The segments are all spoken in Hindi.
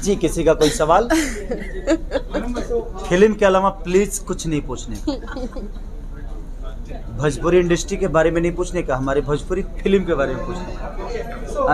जी, किसी का कोई सवाल? फिल्म के अलावा प्लीज कुछ नहीं पूछने का। भोजपुरी इंडस्ट्री के बारे में नहीं पूछने का, हमारे भोजपुरी फिल्म के बारे में पूछने का।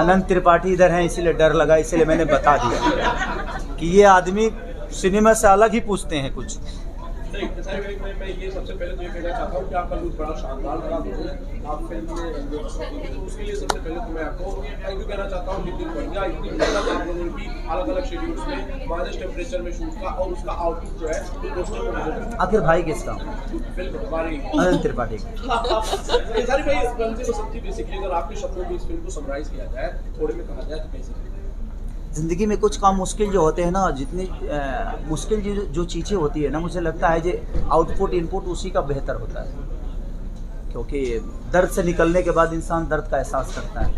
अनंत त्रिपाठी इधर हैं, इसीलिए डर लगा, इसीलिए मैंने बता दिया कि ये आदमी सिनेमा से अलग ही पूछते हैं कुछ। नहीं, मैं ये सबसे पहले तो ये कहना चाहता हूँ कि आपका लुक बड़ा शानदार लगा मुझे। आप फिल्म में तो उसके लिए सबसे पहले तो मैं आपको थैंक यू कहना चाहता हूँ। नितिन बढ़िया, इतनी मेहनत आप लोगों ने की अलग अलग शेड्यूल्स में, माइनस टेम्परेचर में शूट का, और उसका आउटपुट जो है पोस्टर में नजर आखिर भाई किसका? फिल्म हमारी अनंत त्रिपाठी। सारी भाई गलती को सबकी बेसिकली अगर आपके शब्दों में इस फिल्म को समराइज किया जाए, थोड़े में कहा जाए तो कैसे? ज़िंदगी में कुछ काम मुश्किल जो होते हैं ना, जितनी मुश्किल जो चीज़ें होती है ना, मुझे लगता है जो आउटपुट इनपुट उसी का बेहतर होता है, क्योंकि दर्द से निकलने के बाद इंसान दर्द का एहसास करता है।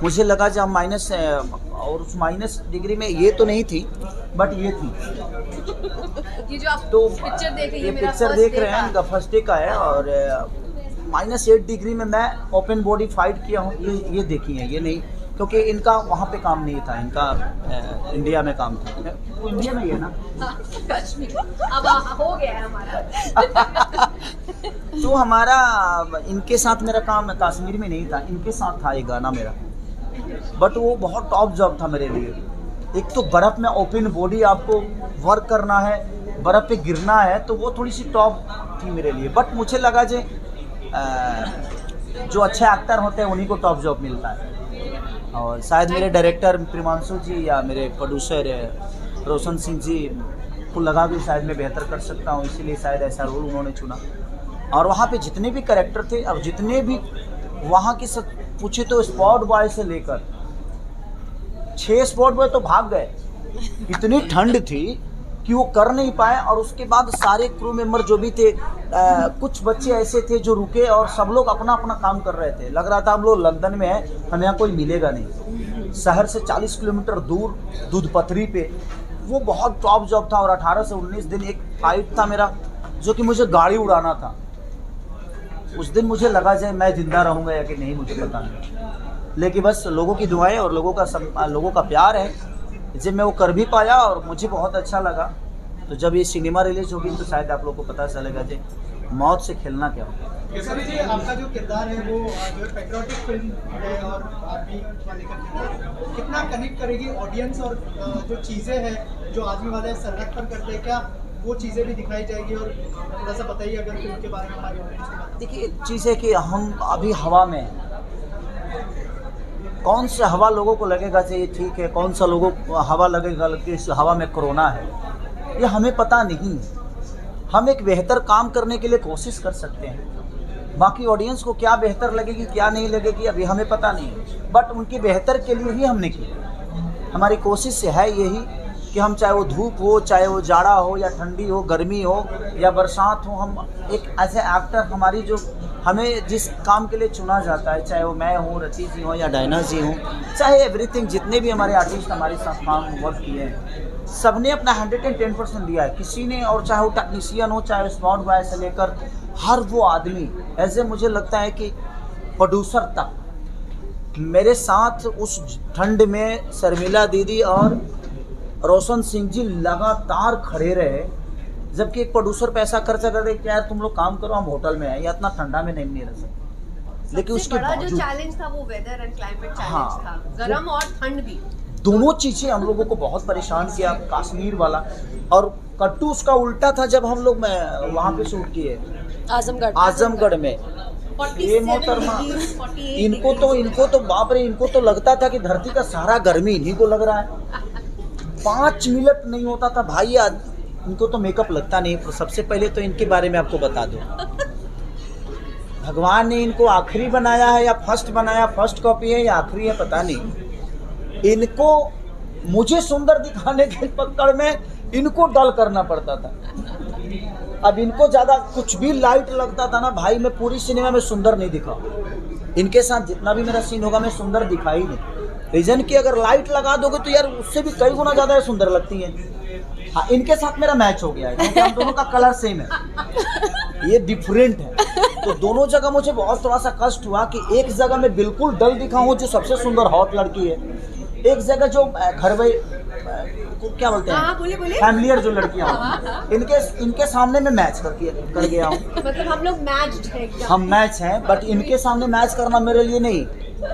मुझे लगा जब माइनस, और उस माइनस डिग्री में ये तो नहीं थी, बट ये थी। ये जो आप तो पिक्चर देख रही ये है, मेरा पिक्चर देख रहे हैं, इनका फर्स्ट डे का है, और -8 डिग्री में मैं ओपन बॉडी फाइट किया हूँ। ये देखी है, ये नहीं, क्योंकि इनका वहाँ पे काम नहीं था, इनका इंडिया में काम था। वो इंडिया में ही है ना? कश्मीर अब हो गया है हमारा। तो हमारा इनके साथ मेरा काम कश्मीर में नहीं था, इनके साथ था ये गाना मेरा, बट वो बहुत टॉप जॉब था मेरे लिए। एक तो बर्फ़ में ओपन बॉडी आपको वर्क करना है, बर्फ़ पे गिरना है, तो वो थोड़ी सी टॉप थी मेरे लिए। बट मुझे लगा जो अच्छे एक्टर होते हैं उन्हीं को टॉप जॉब मिलता है, और शायद मेरे डायरेक्टर प्रिमांशु जी या मेरे प्रोड्यूसर रोशन सिंह जी को लगा भी शायद मैं बेहतर कर सकता हूँ, इसीलिए शायद ऐसा रोल उन्होंने चुना। और वहाँ पे जितने भी कैरेक्टर थे, अब जितने भी वहाँ की सब पूछे तो स्पॉट बॉय से लेकर 6 स्पॉट बॉय तो भाग गए, इतनी ठंड थी कि वो कर नहीं पाए। और उसके बाद सारे क्रू मेंबर जो भी थे, कुछ बच्चे ऐसे थे जो रुके, और सब लोग अपना अपना काम कर रहे थे। लग रहा था हम लोग लंदन में हैं, हमें यहाँ कोई मिलेगा नहीं। शहर से 40 किलोमीटर दूर दूधपथरी पे, वो बहुत टॉप जॉब था। और 18 से 19 दिन एक फाइट था मेरा, जो कि मुझे गाड़ी उड़ाना था। उस दिन मुझे लगा जाए मैं जिंदा रहूँगा या कि नहीं, मुझे पता नहीं, लेकिन बस लोगों की दुआएं और लोगों का प्यार है जब मैं वो कर भी पाया, और मुझे बहुत अच्छा लगा। तो जब ये सिनेमा रिलीज होगी तो शायद आप लोग को पता चलेगा कि मौत से खेलना क्या होता है। केसरी जी, आपका जो किरदार है वो जो पैट्रियोटिक फिल्म है, और आर्मी वाले का किरदार कितना कनेक्ट करेगी ऑडियंस, और जो चीज़ें हैं जो आर्मी वाले सरहद पर करते हैं, क्या वो चीज़ें भी दिखाई जाएगी? और थोड़ा सा बताइए अगर फिल्म के बारे में हमारी ऑडियंस को। देखिए, चीज़ है कि हम अभी हवा में हैं, कौन सा हवा लोगों को लगेगा चाहिए ठीक है, कौन सा लोगों को हवा लगेगा कि इस हवा में कोरोना है, ये हमें पता नहीं है। हम एक बेहतर काम करने के लिए कोशिश कर सकते हैं, बाकी ऑडियंस को क्या बेहतर लगेगी क्या नहीं लगेगी अभी हमें पता नहीं है, बट उनके बेहतर के लिए ही हमने किया। हमारी कोशिश है यही कि हम, चाहे वो धूप हो, चाहे वो जाड़ा हो या ठंडी हो, गर्मी हो या बरसात हो, हम एक ऐसे एक्टर, हमारी जो हमें जिस काम के लिए चुना जाता है, चाहे वो मैं हूँ, रची जी हो या डायना जी हो, चाहे एवरीथिंग, जितने भी हमारे आर्टिस्ट हमारे साथ काम वर्क किए हैं, सबने अपना 110% दिया है किसी ने। और चाहे वो टेक्नीशियन हो, चाहे स्पॉट बॉय से लेकर हर वो आदमी, ऐसे मुझे लगता है कि प्रोड्यूसर तक मेरे साथ उस ठंड में शर्मिला दीदी और रोशन सिंह जी लगातार खड़े रहे। जबकि एक प्रोड्यूसर पैसा खर्चा कर दे कि यार तुम लोग काम करो, हम होटल में हैं या इतना ठंडा में नहीं रह सकते, लेकिन उसके बड़ा जो बावजूद चैलेंज था वो वेदर एंड क्लाइमेट चैलेंज हाँ, था, गर्म और ठंड भी, दोनों चीज़ें हम लोगों को बहुत परेशान किया। कश्मीर वाला, और कट्टू उसका उल्टा था जब हम लोग वहाँ पे शूट किए आजमगढ़ में। ये मोहतरमा, इनको तो बाप रे, इनको तो लगता था कि धरती का सारा गर्मी इन्हीं को लग रहा है। 5 मिनट नहीं होता था भाई, इनको तो मेकअप लगता नहीं। सबसे पहले तो इनके बारे में आपको बता दूं, भगवान ने इनको आखिरी बनाया है या फर्स्ट बनाया, फर्स्ट कॉपी है या आखिरी है पता नहीं। इनको मुझे सुंदर दिखाने के पकड़ में इनको डल करना पड़ता था। अब इनको ज़्यादा कुछ भी लाइट लगता था ना भाई, मैं पूरी सिनेमा में सुंदर नहीं दिखा। इनके साथ जितना भी मेरा सीन होगा मैं सुंदर दिखा ही नहीं। रीजन कि अगर लाइट लगा दोगे तो यार उससे भी कई गुना ज़्यादा सुंदर लगती है। हाँ, इनके साथ मेरा मैच हो गया है क्योंकि हम दोनों का कलर सेम है, ये डिफरेंट है। तो दोनों जगह मुझे बहुत थोड़ा सा कष्ट हुआ कि एक जगह मैं बिल्कुल डल दिखा हूँ जो सबसे सुंदर हॉट लड़की है, एक जगह जो क्या बोलते हाँ, हैं, बोलिए, बोलिए। फैमिलियर जो लड़कियां हाँ, होती हैं, हाँ। इनके सामने मैं मैच कर गया हूँ। मतलब हम लोग मैच्ड हैं एकदम। हम मैच हैं, बट इनके सामने मैच करना मेरे लिए नहीं,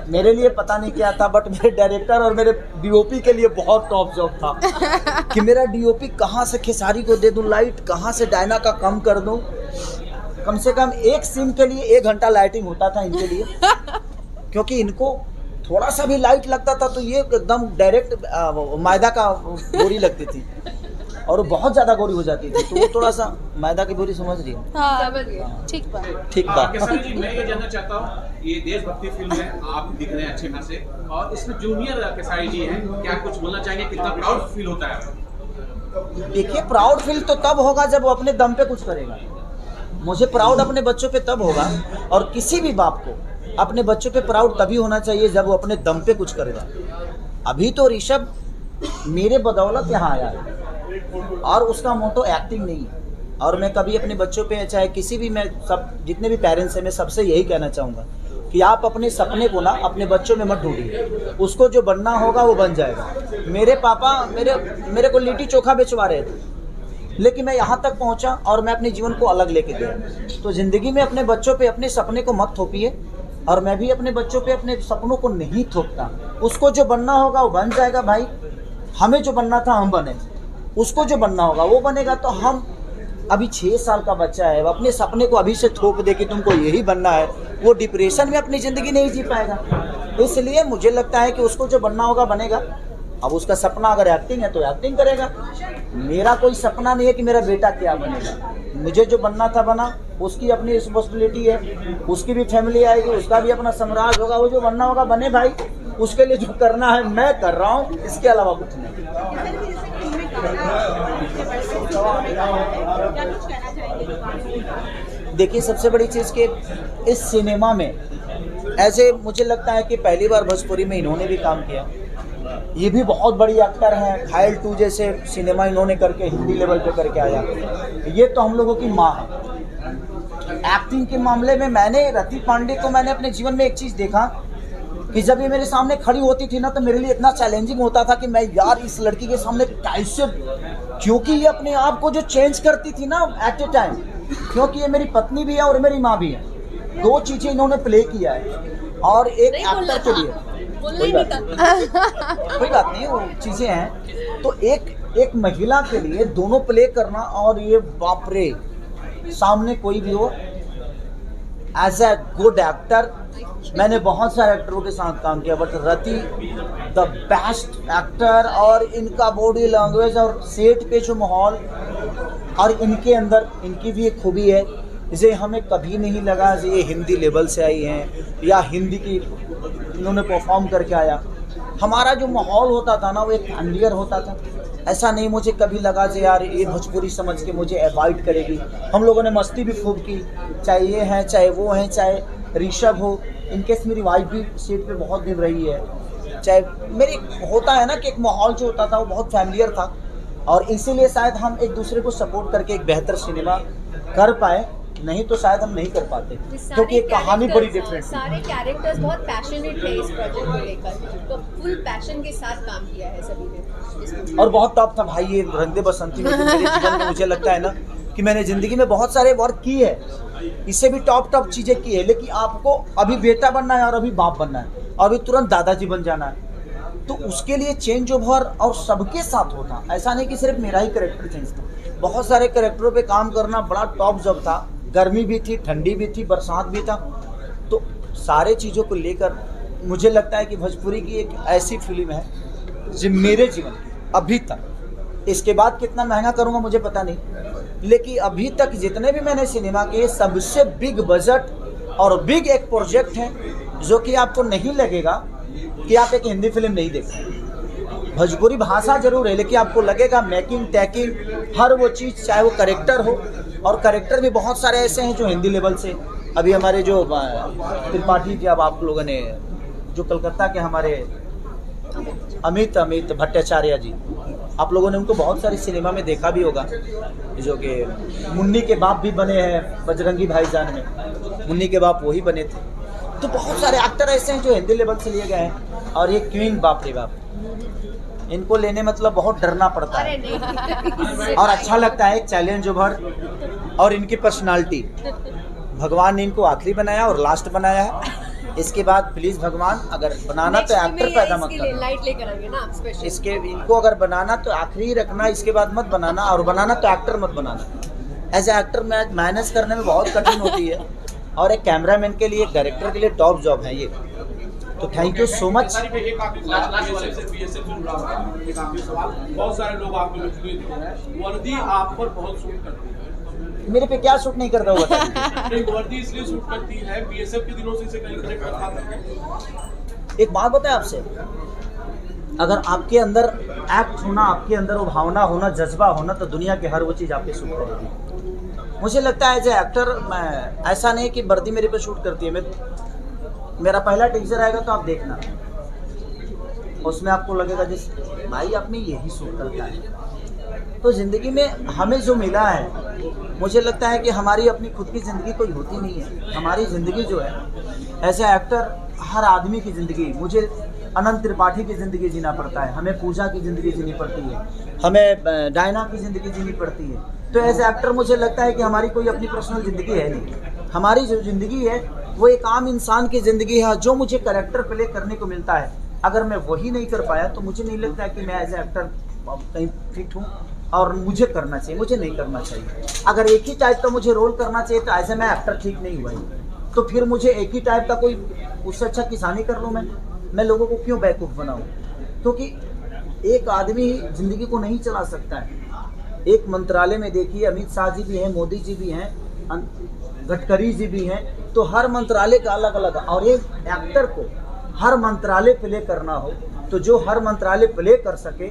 मेरे लिए पता नहीं क्या था, बट मेरे डायरेक्टर और मेरे डीओपी के लिए बहुत टॉप जॉब था कि मेरा डीओपी कहाँ से खेसारी को दे दूं लाइट, कहाँ से डायना का कम कर दूं। कम से कम एक सीन के लिए 1 घंटा लाइटिंग होता था इनके लिए, क्योंकि इनको थोड़ा सा भी लाइट लगता था तो ये एकदम डायरेक्ट मैदा का बोरी लगती थी, और वो बहुत ज़्यादा गोरी हो जाती थी, तो वो थोड़ा सा मैदा की बोरी, समझ रही है। हाँ समझ गए। ठीक बात। ठीक बात। केसरी जी, मैं ये जानना चाहता हूँ, ये देशभक्ति फिल्म है, आप दिख रहे हैं अच्छे खासे, और इसमें जूनियर केसरी जी हैं, क्या कुछ बोलना चाहेंगे, कितना प्राउड फील होता है? देखिए, प्राउड फील तो तब होगा जब वो अपने दम पे कुछ करेगा। मुझे प्राउड अपने बच्चों पे तब होगा, और किसी भी बाप को अपने बच्चों पे प्राउड तभी होना चाहिए जब वो अपने दम पे कुछ करेगा। अभी तो ऋषभ मेरे बदौलत यहाँ आया है, और उसका मोटो एक्टिंग नहीं है। और मैं कभी अपने बच्चों पे, चाहे किसी भी, मैं सब जितने भी पेरेंट्स हैं, मैं सबसे यही कहना चाहूँगा कि आप अपने सपने को ना अपने बच्चों में मत ढूंढिए, उसको जो बनना होगा वो बन जाएगा। मेरे पापा मेरे को लिट्टी चोखा बेचवा रहे थे, लेकिन मैं यहाँ तक पहुँचा और मैं अपने जीवन को अलग लेके गया। तो ज़िंदगी में अपने बच्चों पे अपने सपने को मत थोपिए, और मैं भी अपने बच्चों पे अपने सपनों को नहीं थोपता। उसको जो बनना होगा वो बन जाएगा भाई। हमें जो बनना था हम बने, उसको जो बनना होगा वो बनेगा। तो हम, अभी 6 साल का बच्चा है, वो अपने सपने को अभी से थोप दे कि तुमको यही बनना है, वो डिप्रेशन में अपनी ज़िंदगी नहीं जी पाएगा। इसलिए मुझे लगता है कि उसको जो बनना होगा बनेगा। अब उसका सपना अगर एक्टिंग है तो एक्टिंग करेगा। मेरा कोई सपना नहीं है कि मेरा बेटा क्या बनेगा। मुझे जो बनना था बना, उसकी अपनी रिस्पॉन्सिबिलिटी है, उसकी भी फैमिली आएगी, उसका भी अपना साम्राज्य होगा। वो जो बनना होगा बने भाई, उसके लिए जो करना है मैं कर रहा हूँ, इसके अलावा कुछ नहीं। देखिए, सबसे बड़ी चीज़ कि इस सिनेमा में ऐसे मुझे लगता है कि पहली बार भोजपुरी में इन्होंने भी काम किया। ये भी बहुत बड़ी एक्टर हैं। घायल 2 जैसे सिनेमा इन्होंने करके हिंदी लेवल पे करके आया। ये तो हम लोगों की माँ है। एक्टिंग के मामले में मैंने रति पांडे को, मैंने अपने जीवन में एक चीज़ देखा कि जब ये मेरे सामने खड़ी होती थी ना, तो मेरे लिए इतना चैलेंजिंग होता था कि मैं यार इस लड़की के सामने कैसे, क्योंकि ये अपने आप को जो चेंज करती थी ना एट ए टाइम, क्योंकि ये मेरी पत्नी भी है और मेरी माँ भी है। 2 चीज़ें इन्होंने प्ले किया है, और एक एक्टर के लिए कोई बात नहीं, वो चीज़ें हैं। तो एक महिला के लिए दोनों प्ले करना, और ये बाप रे, सामने कोई भी हो, एज ए गुड एक्टर मैंने बहुत सारे एक्टरों के साथ काम किया, but Rati the best actor. और इनका बॉडी लैंग्वेज और सेट पे जो माहौल, और इनके अंदर इनकी भी एक खूबी है, इसे हमें कभी नहीं लगा कि ये हिंदी लेवल से आई हैं या हिंदी की इन्होंने परफॉर्म करके आया। हमारा जो माहौल होता था ना, वो एक फैमिलियर होता था। ऐसा नहीं मुझे कभी लगा कि यार ये भोजपुरी समझ के मुझे अवॉइड करेगी। हम लोगों ने मस्ती भी खूब की, चाहे ये हैं, चाहे वो हैं, चाहे ऋषभ हो। इनकेस मेरी वाइफ भी सेट पे बहुत दिन रही है। चाहे मेरी होता है ना कि एक माहौल जो होता था वो बहुत फैमिलियर था, और इसीलिए शायद हम एक दूसरे को सपोर्ट करके एक बेहतर सिनेमा कर पाए। नहीं तो शायद हम नहीं कर पाते, क्योंकि एक कहानी बड़ी डिफरेंट थी। सारे कैरेक्टर्स बहुत पैशनेट थे इस प्रोजेक्ट को लेकर, तो फुल पैशन के साथ काम किया है सभी ने, और बहुत टॉप था भाई। ये रंग दे बसंती में मेरे जीवन में मुझे लगता है ना कि मैंने ज़िंदगी में बहुत सारे वर्क किए हैं, इससे भी टॉप चीज़ें की है। लेकिन आपको अभी बेटा बनना है, और अभी बाप बनना है, और अभी तुरंत दादाजी बन जाना है, तो उसके लिए चेंज ओवर और सबके साथ होता। ऐसा नहीं कि सिर्फ मेरा ही कैरेक्टर चेंज था, बहुत सारे कैरेक्टरों पे काम करना बड़ा टॉप जॉब था। गर्मी भी थी, ठंडी भी थी, बरसात भी था। तो सारे चीज़ों को लेकर मुझे लगता है कि भोजपुरी की एक ऐसी फिल्म है जो मेरे जीवन की अभी तक, इसके बाद कितना महंगा करूँगा मुझे पता नहीं, लेकिन अभी तक जितने भी मैंने सिनेमा किए, सबसे बिग बजट और बिग एक प्रोजेक्ट है, जो कि आपको नहीं लगेगा कि आप एक हिंदी फिल्म नहीं देख सकते। भोजपुरी भाषा जरूर है, लेकिन आपको लगेगा मेकिंग टैकिंग हर वो चीज़, चाहे वो करेक्टर हो, और करेक्टर भी बहुत सारे ऐसे हैं जो हिंदी लेवल से। अभी हमारे जो त्रिपाठी, जब आप लोगों ने जो कलकत्ता के हमारे अमित भट्टाचार्य जी, आप लोगों ने उनको बहुत सारी सिनेमा में देखा भी होगा, जो कि मुन्नी के बाप भी बने हैं बजरंगी भाईजान में, मुन्नी के बाप वही बने थे। तो बहुत सारे एक्टर ऐसे हैं जो हिंदी लेवल से लिए गए हैं, और ये क्वीन बाप रे बाप। इनको लेने मतलब बहुत डरना पड़ता अरे है नहीं और अच्छा लगता है, एक चैलेंज ओवर और इनकी पर्सनालिटी। भगवान ने इनको आखिरी बनाया और लास्ट बनाया है। इसके बाद प्लीज भगवान अगर बनाना तो एक्टर पैदा मत करना, लाइट लेकर आएंगे ना आप स्पेशल। इसके इनको अगर बनाना तो आखिरी ही रखना, इसके बाद मत बनाना, और बनाना तो एक्टर मत बनाना। एज ए एक्टर मैनेज करने में बहुत कठिन होती है और एक कैमरामैन के लिए, एक डायरेक्टर के लिए टॉप जॉब है ये। तो थैंक यू सो मच। एक आखिरी सवाल बीएसएफ से जुड़ा हुआ है, एक आखिरी सवाल। बहुत सारे लोग आपके हैं, वर्दी आप पर बहुत सूट करती है। मेरे पे क्या शूट नहीं करता हुआ था? नहीं, वर्दी इसलिए सूट करती है, बीएसएफ के दिनों से इसे कहीं कनेक्ट रखा था। एक बात बताएं आपसे, अगर आपके अंदर एक्ट होना, आपके अंदर वो भावना होना, जज्बा होना, तो दुनिया के हर वो चीज़ आप पे शूट करेगी। मुझे लगता है एज ए एक्टर मैं ऐसा नहीं कि वर्दी मेरे पे शूट करती है। मेरा पहला टीजर आएगा तो आप देखना, उसमें आपको लगेगा जिस भाई आपने यही शूट करता है। तो ज़िंदगी में हमें जो मिला है, मुझे लगता है कि हमारी अपनी खुद की ज़िंदगी कोई होती नहीं है। हमारी ज़िंदगी जो है एज ए एक्टर, हर आदमी की ज़िंदगी, मुझे अनंत त्रिपाठी की ज़िंदगी जीना पड़ता है, हमें पूजा की ज़िंदगी जीनी पड़ती है, हमें डायना की ज़िंदगी जीनी पड़ती है। तो एज ए एक्टर मुझे लगता है कि हमारी कोई अपनी पर्सनल ज़िंदगी है नहीं। हमारी जो ज़िंदगी है वो एक आम इंसान की ज़िंदगी है। जो मुझे कैरेक्टर प्ले करने को मिलता है, अगर मैं वही नहीं कर पाया तो मुझे नहीं लगता है कि मैं एज ए एक्टर कहीं फिट हूँ और मुझे करना चाहिए, मुझे नहीं करना चाहिए। अगर एक ही टाइप का मुझे रोल करना चाहिए तो ऐसे मैं एक्टर ठीक नहीं हुआ ही। तो फिर मुझे एक ही टाइप का कोई, उससे अच्छा किसानी कर लूँ मैं लोगों को क्यों बेवकूफ़ बनाऊँ? क्योंकि एक आदमी ज़िंदगी को नहीं चला सकता है। एक मंत्रालय में देखिए, अमित शाह जी भी हैं, मोदी जी भी हैं, गडकरी जी भी हैं, तो हर मंत्रालय का अलग अलग। और एक एक्टर को हर मंत्रालय प्ले करना हो तो जो हर मंत्रालय प्ले कर सके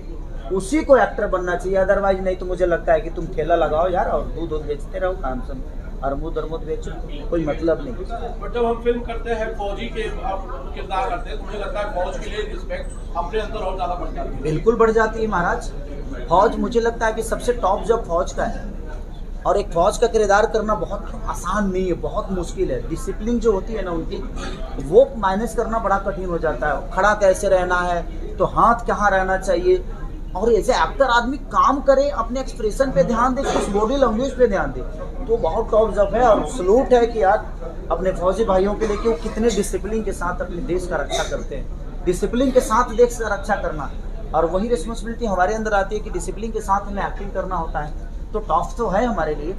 उसी को एक्टर बनना चाहिए। अदरवाइज नहीं तो मुझे लगता है कि तुम ठेला लगाओ यार और दूध बेचते रहो, काम सब अरमुद बेचो, कोई मतलब नहीं। बट जब हम फिल्म करते हैं, फौजी के आप किरदार करते हैं, तो मुझे लगता है फौज के लिए रिस्पेक्ट अपने अंदर और ज़्यादा बढ़ जाती है। बिल्कुल बढ़ जाती है महाराज। फौज मुझे लगता है कि सबसे टॉप जॉब फौज का है, और एक फौज का किरदार करना बहुत आसान नहीं है, बहुत मुश्किल है। डिसिप्लिन जो होती है ना उनकी, वो मैनेज करना बड़ा कठिन हो जाता है। खड़ा कैसे रहना है, तो हाथ कहाँ रहना चाहिए, और एज ए एक्टर आदमी काम करे, अपने एक्सप्रेशन पे ध्यान दे, कुछ बॉडी लैंग्वेज पे ध्यान दे, तो बहुत टॉप जॉब है। और सलूट है कि यार अपने फौजी भाइयों के लिए कि वो कितने डिसिप्लिन के साथ अपने देश का रक्षा करते हैं। डिसिप्लिन के साथ देश का रक्षा करना, और वही रिस्पॉन्सिबिलिटी हमारे अंदर आती है कि डिसिप्लिन के साथ हमें एक्टिंग करना होता है। तो टॉप तो है हमारे लिए,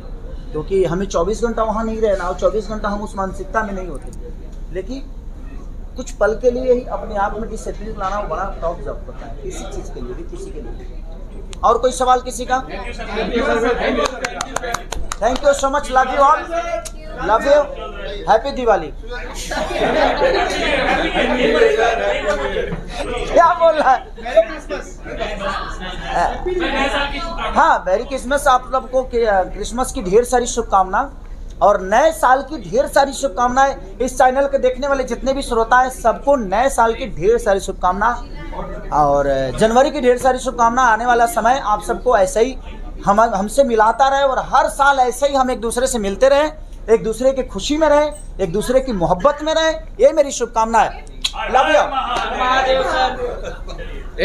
क्योंकि हमें 24 घंटा वहाँ नहीं रहना, और 24 घंटा हम उस मानसिकता में नहीं होते। लेकिन कुछ पल के लिए ही अपने आप में डिसिप्लिन लाना वो बड़ा टॉप जॉब होता है, किसी चीज़ के लिए भी, किसी के लिए। और कोई सवाल किसी का? Thank you so much, love you all, love you, happy Diwali. क्या बोल रहा है? हाँ, मैरी क्रिसमस। आप सबको क्रिसमस की ढेर सारी शुभकामना और नए साल की ढेर सारी शुभकामनाएं। इस चैनल के देखने वाले जितने भी श्रोता हैं सबको नए साल की ढेर सारी शुभकामना और जनवरी की ढेर सारी शुभकामना। आने वाला समय आप सबको ऐसे ही हमसे मिलाता रहे और हर साल ऐसे ही हम एक दूसरे से मिलते रहें, एक दूसरे की खुशी में रहें, एक दूसरे की मोहब्बत में रहें। ये मेरी शुभकामना है। Love you.